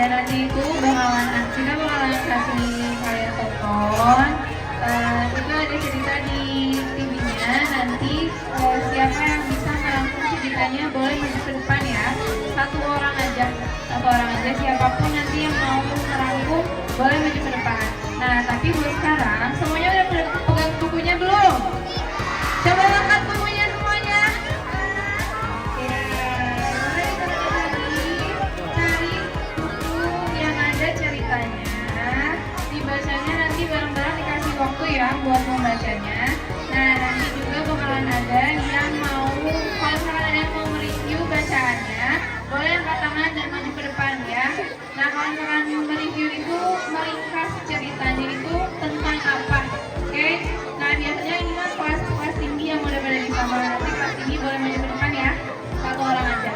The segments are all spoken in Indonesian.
dan nanti itu kita bakalan kasih kalian tonton. Itu ada cerita di TV-nya. Nanti siapa yang bisa merangkum ceritanya boleh maju ke depan ya. Satu orang aja, siapapun nanti yang mau merangkum boleh maju ke depan. Nah, tapi buat sekarang semuanya udah pegang bukunya belum? Coba angkat bukunya semuanya. Oke, mulai cari buku yang ada ceritanya. Dibacanya nanti bareng-bareng, dikasih waktu ya buat membacanya. Nah, nanti juga bakalan ada yang mau, kalau misalkan ada yang mau mereview bacaannya, boleh angkat tangan dan maju ke depan ya. Nah, kalau misalkan mereview itu meringkas ceritanya itu tentang apa, oke? Nah, biasanya ini mah kelas tinggi yang udah pada di kamar. Nanti kelas tinggi boleh maju ke depan ya, satu orang aja.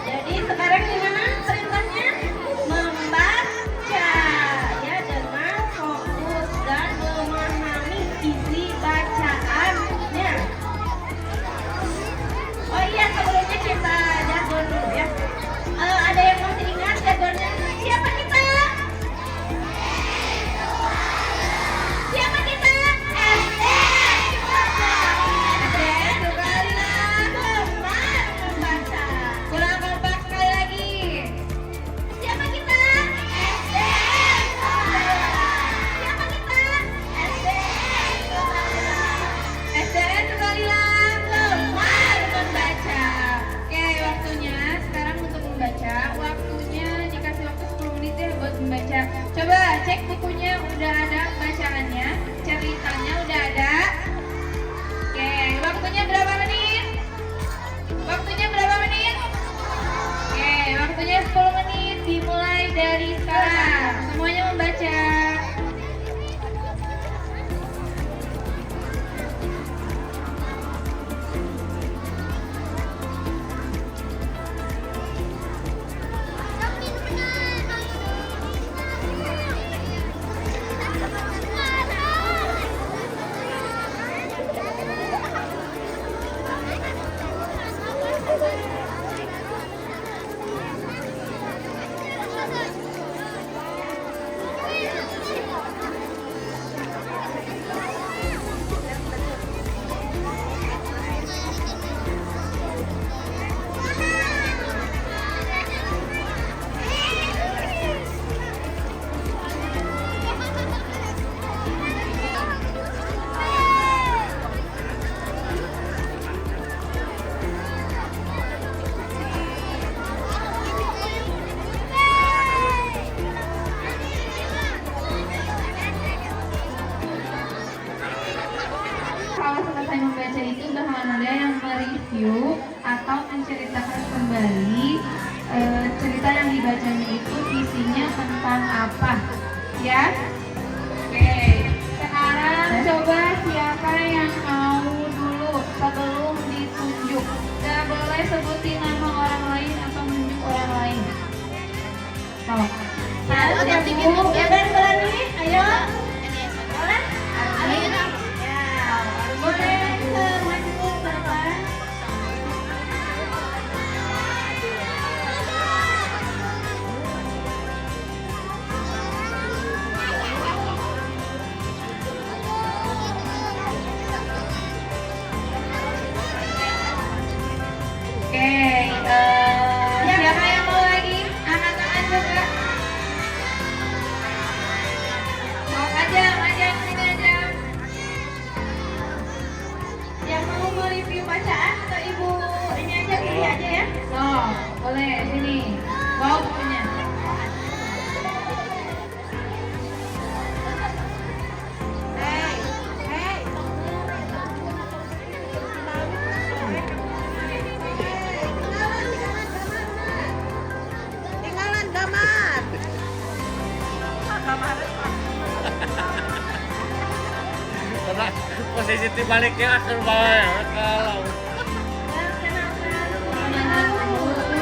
Jadi sekarang gimana perintahnya? Membaca ya, dengan fokus dan memahami isi bacaannya. Oh iya, sebelumnya kita jargon dulu ya. Ada yang masih ingat jargonnya? Siapa kita? Siapa kita? SDN Sukarela Gemar Membaca. Kurang kompak sekali lagi. Siapa kita? SDN Sukarela. Siapa kita? SDN Sukarela. SDN Sukarela Gemar Membaca. Oke, waktunya sekarang untuk membaca. Waktunya dikasih waktu 10 menit ya buat membaca. Coba cek bukunya udah ada bacaannya, ceritanya udah ada. Oke, waktunya berapa menit? Waktunya berapa menit? Oke, waktunya 10 menit dimulai dari sekarang. Semuanya membaca. Kalau selesai membaca itu bakalan ada yang mereview atau menceritakan kembali cerita yang dibacanya itu isinya tentang apa ya. Oke, sekarang coba siapa yang mau dulu sebelum ditunjuk. Gak boleh sebutin nama orang lain atau menunjuk orang lain. Harus yang tinggi dulu ya, Ben, berani. Ayo. Boleh? Ayo. Ya, boleh maju ke depan. Oke, siapa yang mau lagi? Angkat tangan juga. Mau aja, sini aja. Yang mau mereview bacaan atau ibu ini aja, pilih aja ya. Oh, boleh sini. Bawa bukunya. Tinggalan gambar. Karena posisi baliknya ke bawah ya, kalau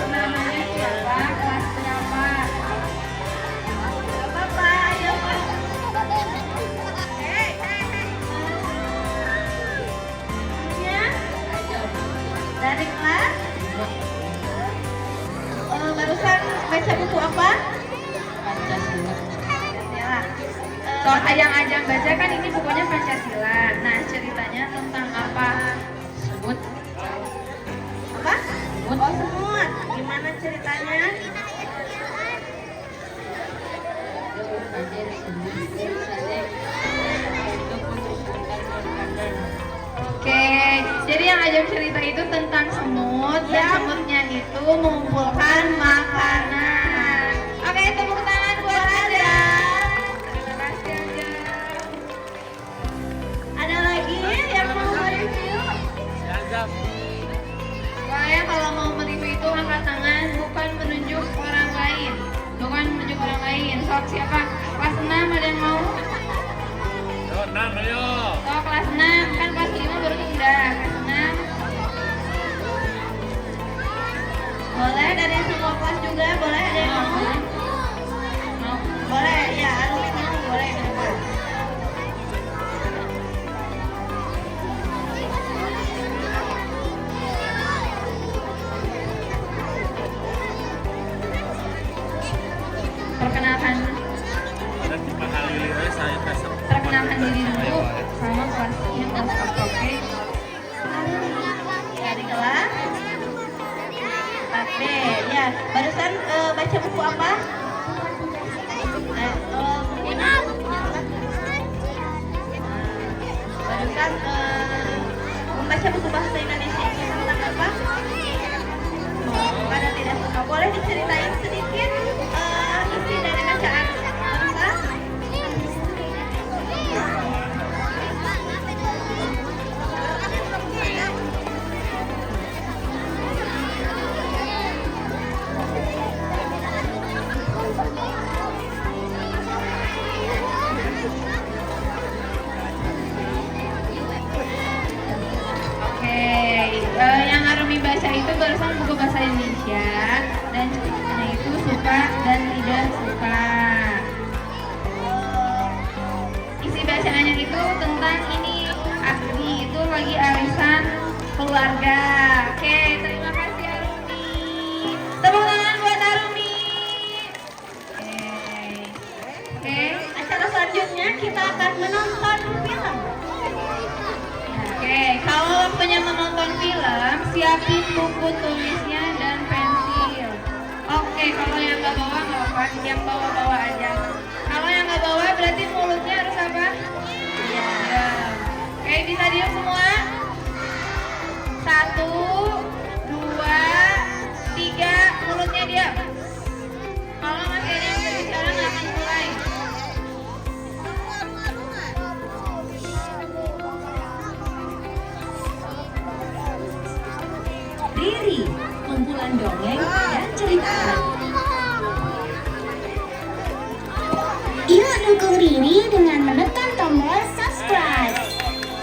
Namanya siapa? Kelas berapa? Apa-apa, ayo. Ya. Dari kelas barusan baca buku apa? Soal ajang-ajang baca kan ini bukunya Pancasila. Nah, ceritanya tentang apa? Sebut. Apa? Oh, semut. Gimana ceritanya? Oke, jadi yang ajang cerita itu tentang semut dan semutnya itu mengumpulkan makanan. Oke, tepuk tangan buat Anda. Terima kasih Anda. Ada lagi yang mau review? Siap. Pokoknya kalau mau mereview itu angkat tangan, bukan menunjuk orang lain. Bukan menunjuk orang lain. Sok siapa? Kelas 6 ada yang mau? Yo, nang ayo. Oh, kelas 6, kan kelas 5 baru pindah. Kelas 6. Boleh dari semua kelas juga, boleh ada yang mau? Mau. Boleh, ya Arumi mau, boleh. Kenapa? Perkenalkan Ada 5 kali lihat saya kasih. perkenalkan diri dulu sama kelasnya kelas apa, oke? Dari kelas 4B. Ya, barusan baca buku apa? Barusan membaca buku bahasa Indonesia ini tentang apa? Pada tidak suka. Boleh diceritain sedikit isi dari bacaan barusan? Oke, yang Arumi baca itu barusan buku bahasa Indonesia dan ceritanya itu suka dan tidak suka. Isi bacaannya itu tentang ini, Agni itu lagi arisan keluarga. Oke, terima kasih Arumi. Tepuk tangan buat Arumi. Oke, Acara selanjutnya kita akan menonton film. Oke, kalau waktunya menonton film, siapin buku tulisnya dan pensil. Oke, kalau yang nggak bawa nggak apa, yang bawa aja. Kalau yang nggak bawa berarti mulutnya harus apa? Iya. Oke, bisa diam semua. 1, 2, 3, mulutnya diam. Kalau masih ada yang berbicara nggak akan mulai. Riri, kumpulan dongeng dan cerita. Yuk dukung Riri dengan menekan tombol subscribe.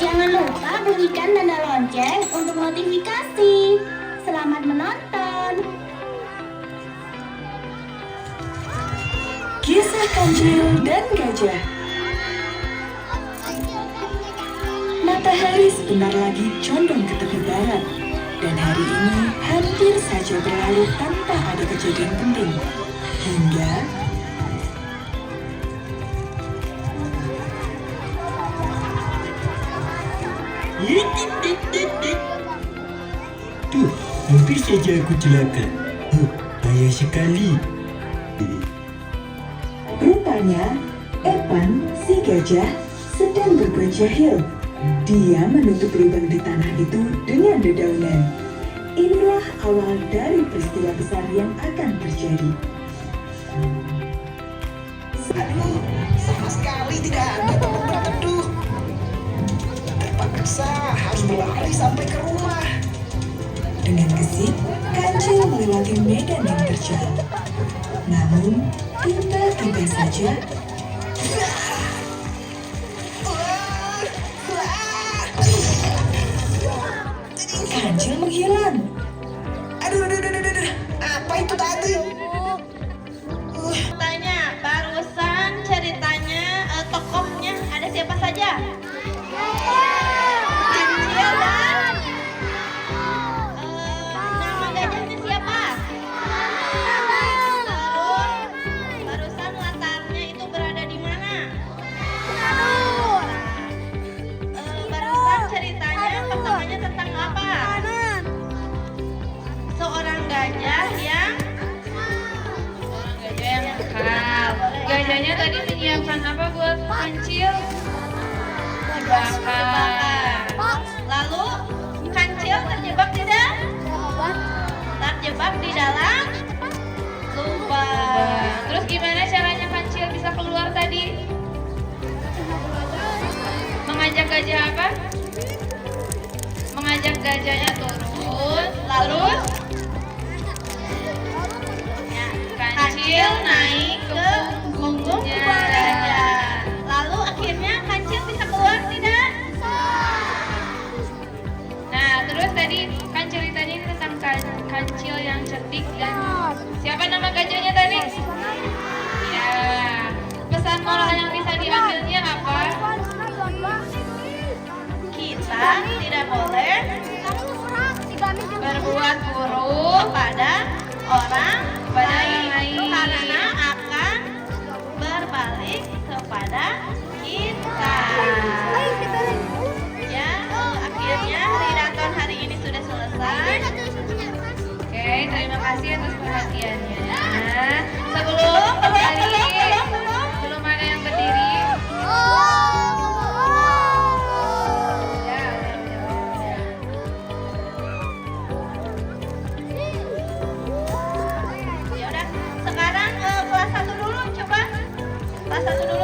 Jangan lupa bunyikan tanda lonceng untuk notifikasi. Selamat menonton. Kisah Kancil dan Gajah. Matahari sebentar lagi condong ke tepi barat. Dan hari ini hampir saja berlalu tanpa ada kejadian penting. Hingga Tuh, hampir saja aku celaka. Bahaya sekali. rupanya Evan, si gajah, sedang berbuat jahil. Dia menutup lubang di tanah itu dengan dedaunan. Inilah awal dari peristiwa besar yang akan terjadi. Aduh, sama sekali tidak ada tempat berteduh. Terpaksa harus berlari sampai ke rumah. Dengan gesit, Kancil melewati medan yang terjal. Namun, tiba-tiba saja Kancil menghilang. Aduh, apa itu tadi? Tanya, barusan ceritanya tokohnya ada siapa saja? Kancil dan nama gajahnya siapa? Terus barusan latarnya itu berada di mana? gajahnya tadi menyiapkan apa buat kancil? Jebakan. Lalu kancil terjebak tidak? Terjebak di dalam lubang. Terus gimana caranya kancil bisa keluar tadi? Mengajak gajah apa? Mengajak gajahnya turun. Terus kancil naik ke punggungnya gajah. Lalu akhirnya kancil bisa keluar tidak? Nah, terus tadi kan ceritanya ini tentang kancil yang cerdik dan siapa nama gajahnya tadi? Ya, pesan moral yang bisa diambilnya apa? Kita tidak boleh Berbuat buruk kepada orang lain. karena akan berbalik kepada kita. Ya, akhirnya Riraton hari ini sudah selesai. Oke, terima kasih atas perhatiannya. Sebelum kembali, belum ada yang berdiri. Ya udah, sekarang kelas 1 dulu coba. Kelas 1 dulu